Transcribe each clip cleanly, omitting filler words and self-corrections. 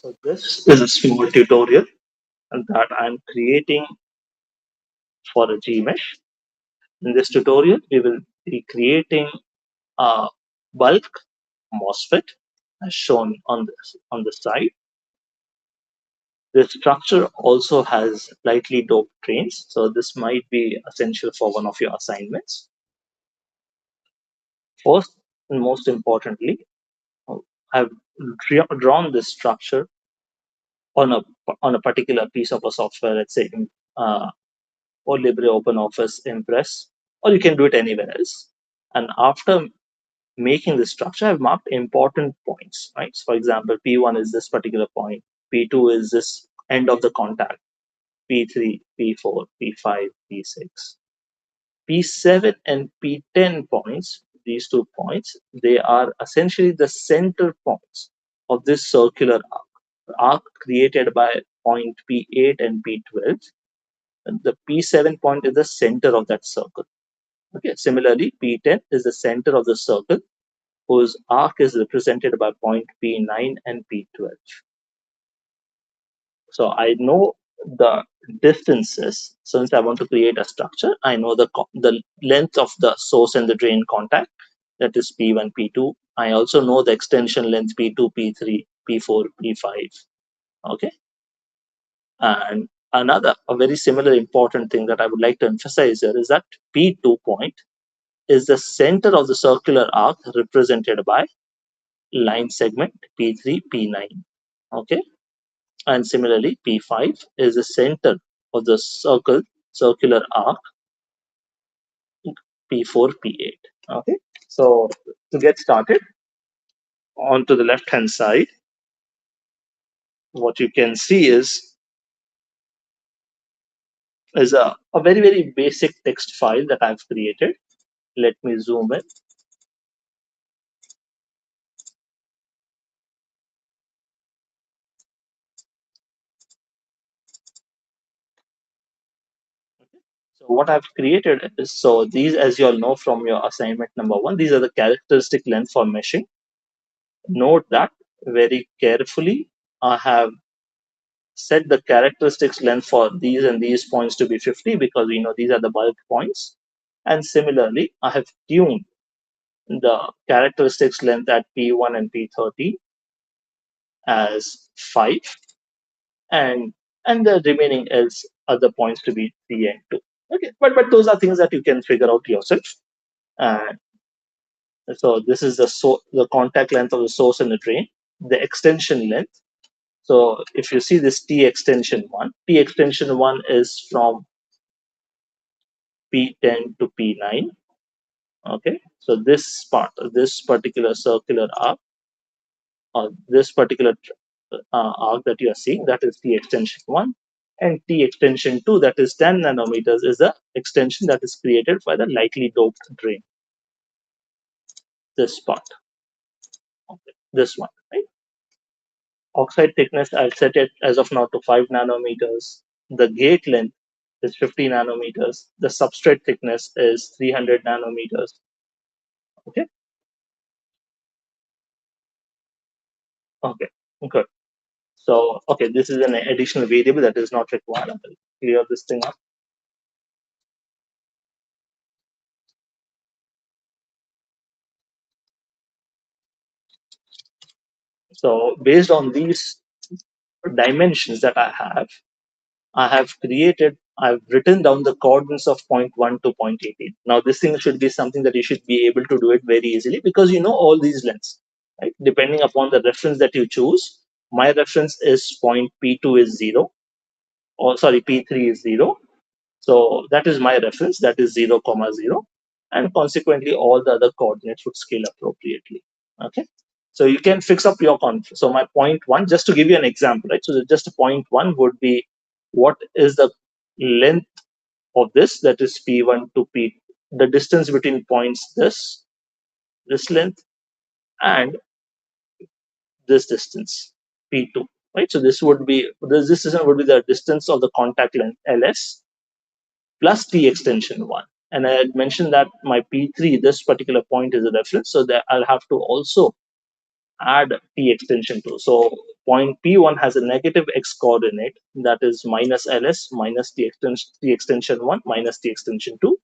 So this is a small tutorial that I'm creating for a Gmesh. In this tutorial, we will be creating a bulk MOSFET as shown on the side. This structure also has lightly doped drains, so this might be essential for one of your assignments. First and most importantly, I've drawn this structure on a particular piece of a software, let's say uh, or Libre OpenOffice Impress, or you can do it anywhere else. And after making the structure, I've marked important points, right? So for example, P1 is this particular point, P2 is this end of the contact, P3, P4, P5, P6. P7 and P10 points, these 2 points, they are essentially the center points of this circular arc created by point P8 and P12. And the P7 point is the center of that circle. Okay. Similarly, P10 is the center of the circle whose arc is represented by point P9 and P12. So I know the distances. Since I want to create a structure, I know the length of the source and the drain contact, that is P1, P2. I also know the extension length P2, P3, P4, P5. Okay. And a very similar important thing that I would like to emphasize here is that P2 point is the center of the circular arc represented by line segment P3, P9. Okay. And similarly, P5 is the center of the circular arc P4, P8. Okay. So to get started, on to the left hand side, what you can see is a very, very basic text file that I've created. Let me zoom in. So what I've created is, so these, as you all know from your assignment number 1, these are the characteristic length for meshing. Note that very carefully, I have set the characteristics length for these and these points to be 50 because we know these are the bulk points. And similarly, I have tuned the characteristics length at P1 and P30 as 5 and the remaining else other points to be 3 and 2. Okay, but those are things that you can figure out yourself. And so this is the contact length of the source and the drain, the extension length. So if you see this T extension 1 is from P10 to P9. Okay, so this particular circular arc, or this particular arc that you are seeing, that is T extension 1, and T extension 2, that is 10 nanometers, is the extension that is created by the lightly doped drain. This part, okay, this one, right? Oxide thickness, I've set it as of now to 5 nanometers. The gate length is 50 nanometers. The substrate thickness is 300 nanometers. Okay. Okay. Good. So, okay, this is an additional variable that is not required. I will clear this thing up. So, based on these dimensions that I've written down the coordinates of point 1 to point 18. Now, this thing should be something that you should be able to do it very easily because you know all these lengths, right? Depending upon the reference that you choose, my reference is point P2 is 0, or sorry, P3 is 0. So that is my reference, that is 0, 0. And consequently, all the other coordinates would scale appropriately. Okay. So you can fix up your so my point 1, just to give you an example, right? So just a point 1 would be what is the length of this, that is P1 to P, the distance between points, this length, and this distance, P2, right? So this would be, this distance would be the distance of the contact length, LS, plus T extension 1. And I had mentioned that my P3, this particular point is a reference, so that I'll have to also add T extension 2. So point P1 has a negative x coordinate, that is minus ls minus the extension 1 minus the extension 2.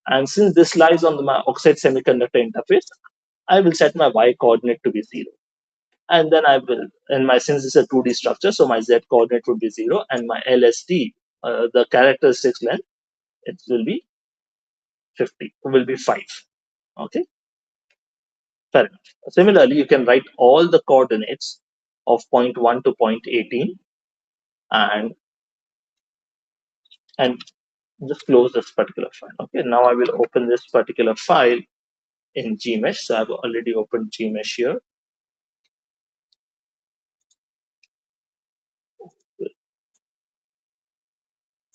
And since this lies on my oxide semiconductor interface, I will set my y coordinate to be 0. And then I will, and my, since it's a 2D structure, so my z coordinate would be 0, and my LSD, the characteristics length, it will be 50, will be 5. Okay, fair enough. Similarly, you can write all the coordinates of point 1 to point 18 and just close this particular file. Okay, now I will open this particular file in Gmesh. So I've already opened Gmesh here.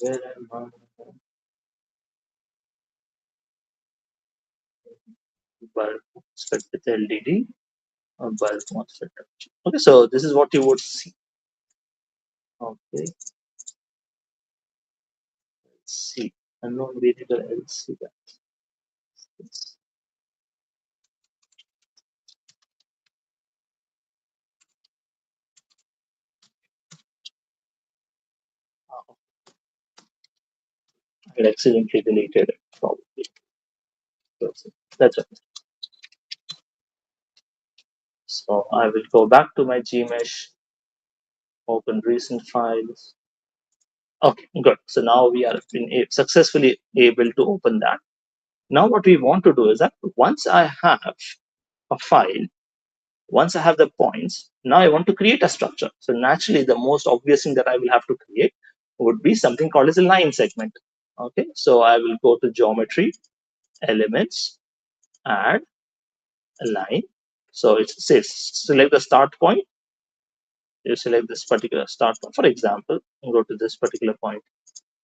Where am I? Bulb MOSFET with LDD or bulb MOSFET. Okay, so this is what you would see. Okay, let's see. Unknown variable LC. I accidentally deleted it, probably. That's it. So I will go back to my Gmesh, open recent files. Okay, good. So now we are successfully able to open that. Now what we want to do is that once I have a file, once I have the points, now I want to create a structure. So naturally, the most obvious thing that I will have to create would be something called as a line segment. Okay, so I will go to geometry, elements, add a line. So it says select the start point. You select this particular start point. For example, go to this particular point.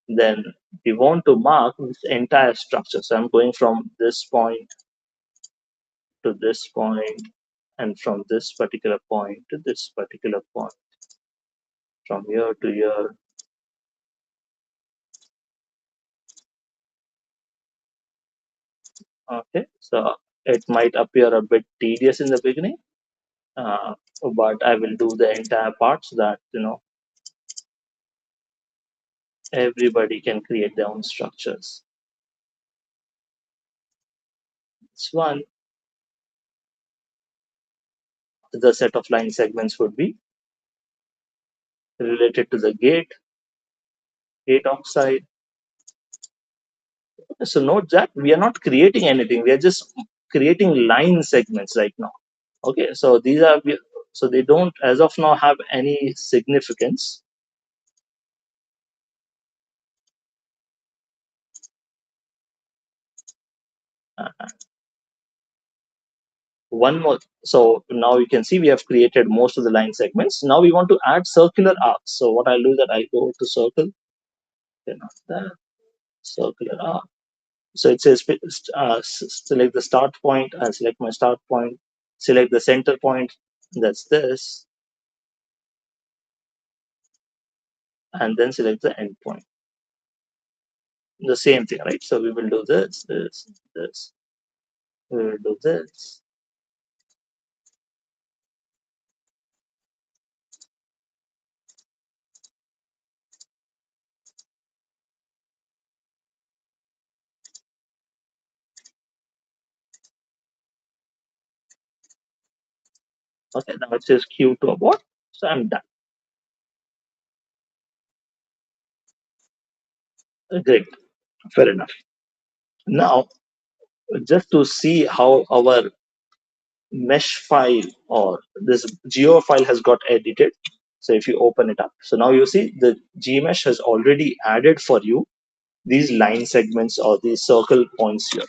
Then we want to mark this entire structure. So I'm going from this point to this point, and from this particular point to this particular point, from here to here. Okay, so it might appear a bit tedious in the beginning, uh, but I will do the entire part so that everybody can create their own structures. This one, the set of line segments would be related to the gate oxide. So note that we are not creating anything; we are just creating line segments right now. Okay, so these are, so they don't as of now have any significance. One more. So now you can see we have created most of the line segments. Now we want to add circular arcs. So what I'll do is that I'll go to circle, then that circular arc. So it says select the start point. I'll select my start point, select the center point, that's this, and then select the end point. The same thing, right? So we will do this. We will do this. Okay, now it says Q to abort. So I'm done. Great, fair enough. Now, just to see how our mesh file or this geo file has got edited. So if you open it up, so now you see the Gmesh has already added for you these line segments or these circle points here.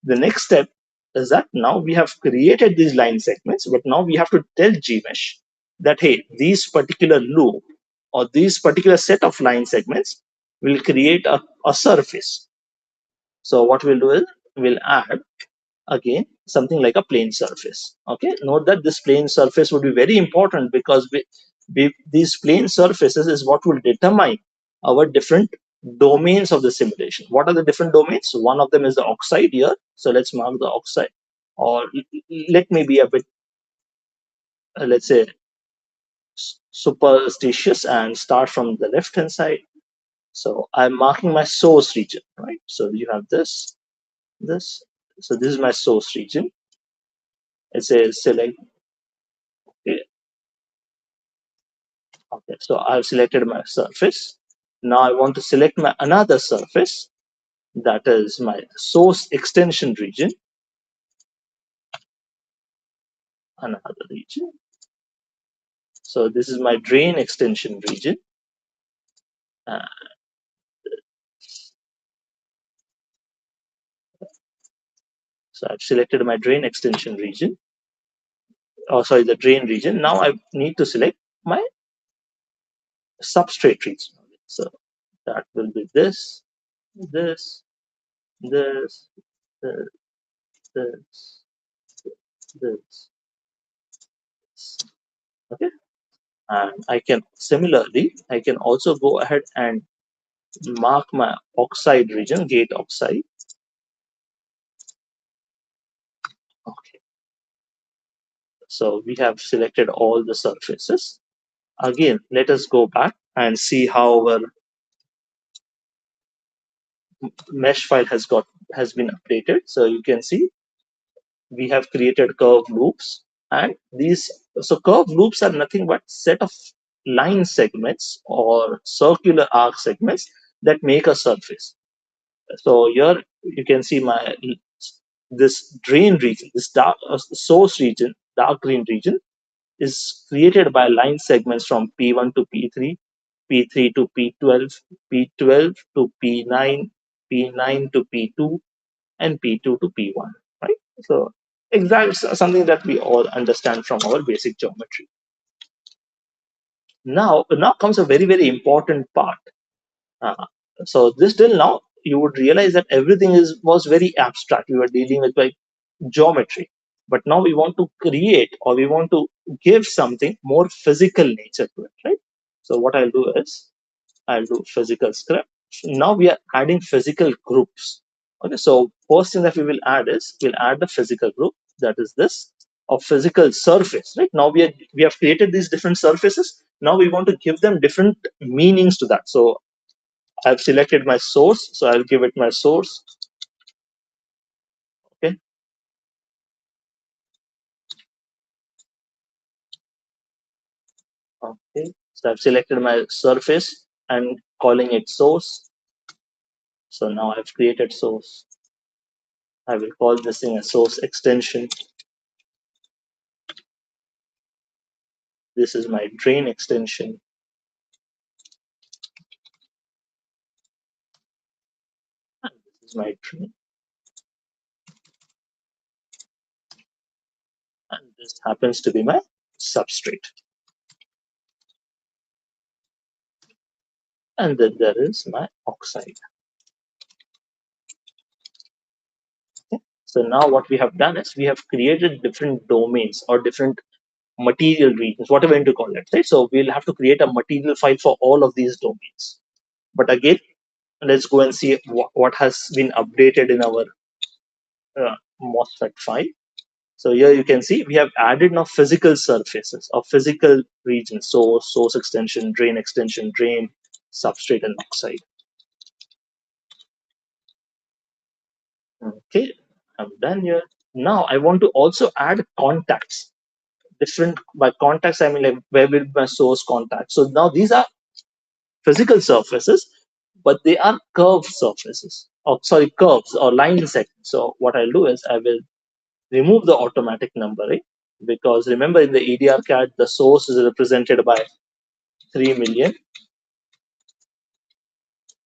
The next step is that now we have created these line segments, but now we have to tell Gmesh that, hey, these particular loop or these particular set of line segments will create a surface. So what we'll do is we'll add again something like a plane surface. Okay, note that this plane surface would be very important because these plane surfaces is what will determine our different domains of the simulation. What are the different domains? One of them is the oxide here, so let's mark the oxide, or let me be a bit let's say superstitious and start from the left hand side. So I'm marking my source region, right? So you have this. So this is my source region. It says select. Okay, okay. So I've selected my surface. Now I want to select my another surface, that is my source extension region, another region. So this is my drain extension region. Uh, so I've selected my drain extension region. Oh, sorry, the drain region. Now I need to select my substrate region. So that will be this, this, this, this, this, this. Okay, and I can similarly I can also go ahead and mark my oxide region, gate oxide. Okay, so we have selected all the surfaces. Again, let us go back and see how our mesh file has been updated. So you can see we have created curve loops, and these so curve loops are nothing but set of line segments or circular arc segments that make a surface. So here you can see my this drain region, this dark source region, dark green region, is created by line segments from P1 to P3, P3 to P12, P12 to P9, P9 to P2, and P2 to P1. Right? So exactly something that we all understand from our basic geometry. Now comes a very important part. Uh, so this till now you would realize that everything was very abstract. We were dealing with like geometry, but now we want to create or we want to give something more physical nature to it, right? So what I'll do is I'll do physical script. Now we are adding physical groups. Okay, so first thing that we will add is we'll add the physical group, that is this of physical surface. Right now we have created these different surfaces. Now we want to give them different meanings to that. So I've selected my source, so I'll give it my source. Okay, okay. So I've selected my surface and calling it source. So now I've created source. I will call this thing a source extension. This is my drain extension. And this is my drain. And this happens to be my substrate. And then there is my oxide. Okay. So now what we have done is we have created different domains or different material regions, whatever you want to call it. Right? So we'll have to create a material file for all of these domains. But again, let's go and see what has been updated in our MOSFET file. So here you can see we have added now physical surfaces or physical regions, source extension, drain, substrate, and oxide. Okay, I'm done here. Now I want to also add contacts. Different by contacts, I mean like where will my source contact. So now these are physical surfaces, but they are curved surfaces. Or sorry, curves or line segments. So what I'll do is I will remove the automatic numbering, because remember in the ADR CAD the source is represented by 3 million.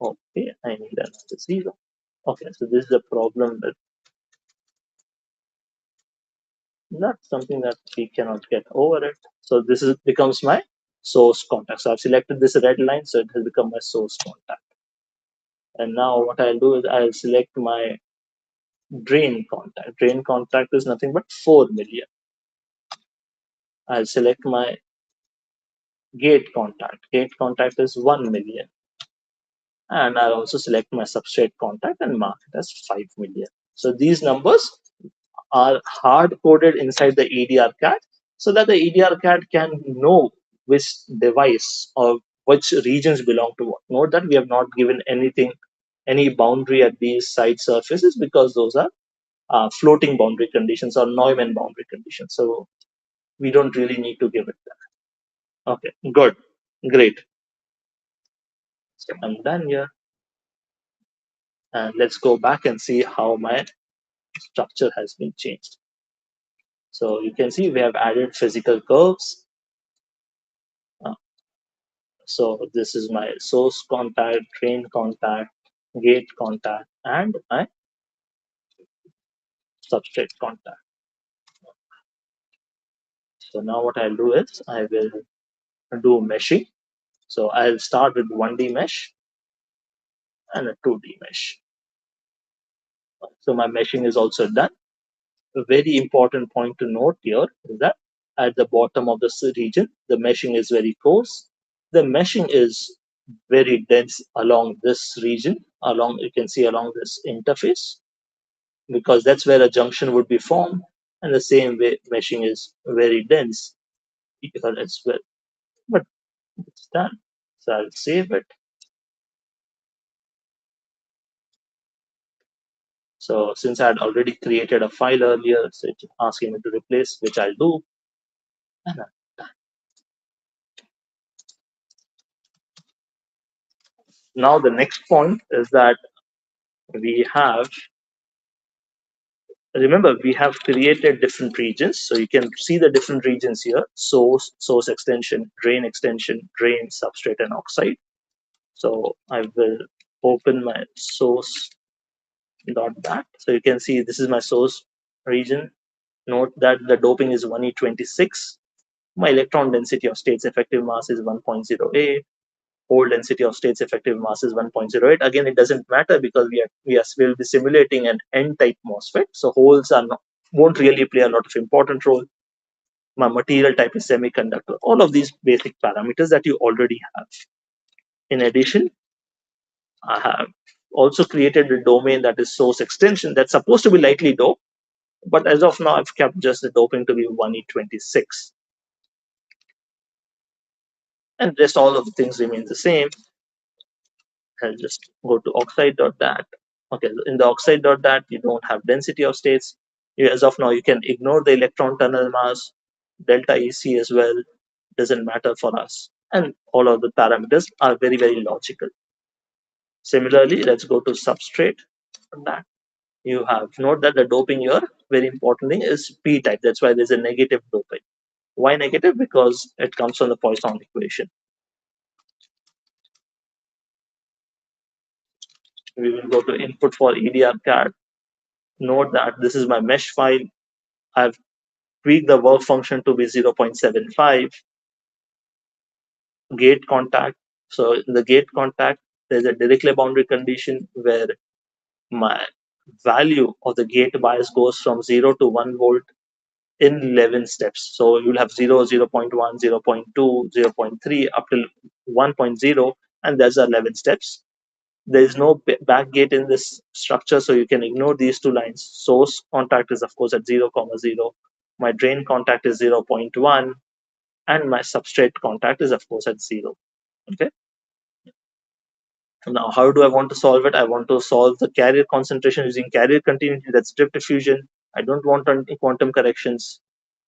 Okay, I need another 0. Okay, so this is a problem that not something that we cannot get over it. So this is becomes my source contact. So I've selected this red line, so it has become my source contact. And now what I'll do is I'll select my drain contact. Drain contact is nothing but 4 million. I'll select my gate contact. Gate contact is 1 million. And I'll also select my substrate contact and mark it as 5 million. So these numbers are hard coded inside the ADR CAD so that the ADR CAD can know which device or which regions belong to what. Note that we have not given anything, any boundary at these side surfaces, because those are floating boundary conditions or Neumann boundary conditions. So we don't really need to give it that. Okay, good, great. So I'm done here. And let's go back and see how my structure has been changed. So you can see we have added physical curves. Uh, so this is my source contact, drain contact, gate contact, and my substrate contact. So now what I'll do is I will do meshing. So I'll start with 1D mesh and a 2D mesh. So my meshing is also done. A very important point to note here is that at the bottom of this region, the meshing is very coarse. The meshing is very dense along this region, along, you can see along this interface, because that's where a junction would be formed. And the same way, meshing is very dense because it's well, but it's done. So I'll save it. So since I had already created a file earlier, so it's asking me to replace, which I'll do. And now the next point is that we have, remember, we have created different regions. So you can see the different regions here: source extension, drain, substrate, and oxide. So I will open my source dot dat. So you can see this is my source region. Note that the doping is 1e26. My electron density of states effective mass is 1.08. Hole density of states effective mass is 1.08. Again, it doesn't matter because will be simulating an N-type MOSFET. So holes won't really play a lot of important role. My material type is semiconductor. All of these basic parameters that you already have. In addition, I have also created a domain that is source extension that's supposed to be lightly doped. But as of now, I've kept just the doping to be 1e26. And just all of the things remain the same. I'll just go to oxide.dat. Okay, in the oxide.dat, you don't have density of states. As of now, you can ignore the electron tunnel mass, delta EC as well. Doesn't matter for us. And all of the parameters are very, very logical. Similarly, let's go to substrate. That you have note that the doping here, very important thing, is p-type. That's why there's a negative doping. Why negative? Because it comes from the Poisson equation. We will go to input for EDR CAD. Note that this is my mesh file. I've tweaked the work function to be 0.75. Gate contact. So in the gate contact, there's a Dirichlet boundary condition where my value of the gate bias goes from 0 to 1 volt in 11 steps. So you'll have 0, 0.1, 0.2, 0.3 up till 1.0, and there's 11 steps. There is no back gate in this structure, so you can ignore these two lines. Source contact is, of course, at 0, 0. My drain contact is 0.1, and my substrate contact is, of course, at 0. Okay. Now, how do I want to solve it? I want to solve the carrier concentration using carrier continuity. That's drift diffusion. I don't want any quantum corrections.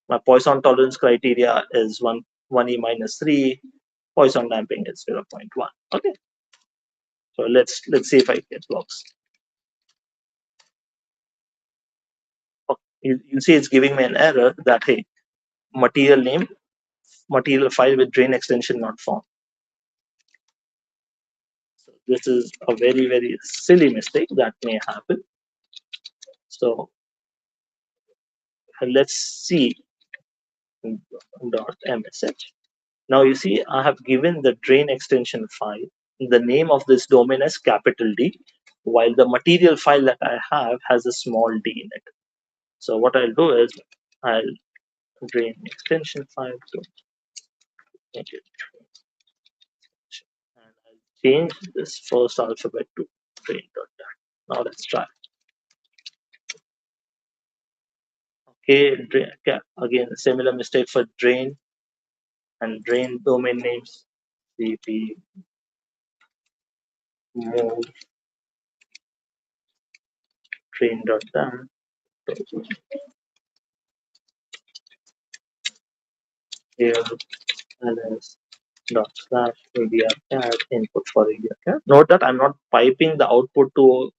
My Poisson tolerance criteria is 1e minus 3. Poisson damping is 0.1. Okay. So let's see if I get blocks. Okay. You see it's giving me an error that, hey, material name, material file with drain extension not found. So this is a very, very silly mistake that may happen. So let's see .msh. Now you see I have given the drain extension file the name of this domain as capital D, while the material file that I have has a small d in it. So what I'll do is I'll drain extension file to make it, and I'll change this first alphabet to drain.dat. Now let's try. Okay, again, similar mistake for drain. and drain domain names cp move train.dam here ls dot slash adrcat input for adrcat. Note that I'm not piping the output to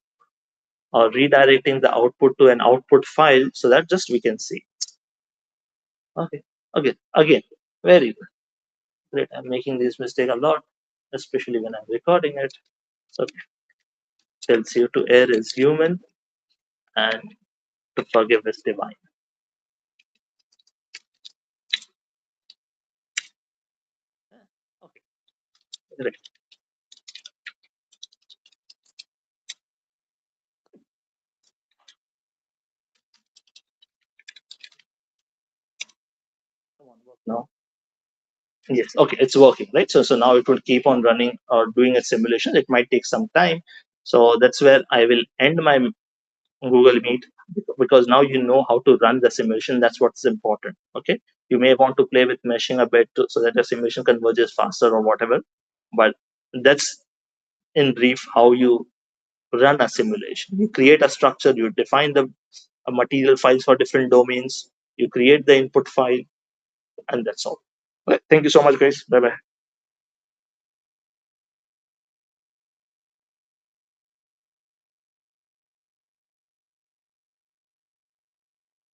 or redirecting the output to an output file so that just we can see. Okay. Okay. Again, very good. Great. I'm making this mistake a lot, especially when I'm recording it. So tells you to err is human and to forgive is divine. Okay. Great. Come on, work now. Yes. Okay. It's working, right? So now it will keep on running or doing a simulation. It might take some time. So that's where I will end my Google Meet because now you know how to run the simulation. That's what's important. Okay. You may want to play with meshing a bit so that the simulation converges faster or whatever. But that's in brief how you run a simulation. You create a structure, you define the material files for different domains, you create the input file, and that's all. Right. Thank you so much, guys. Bye bye.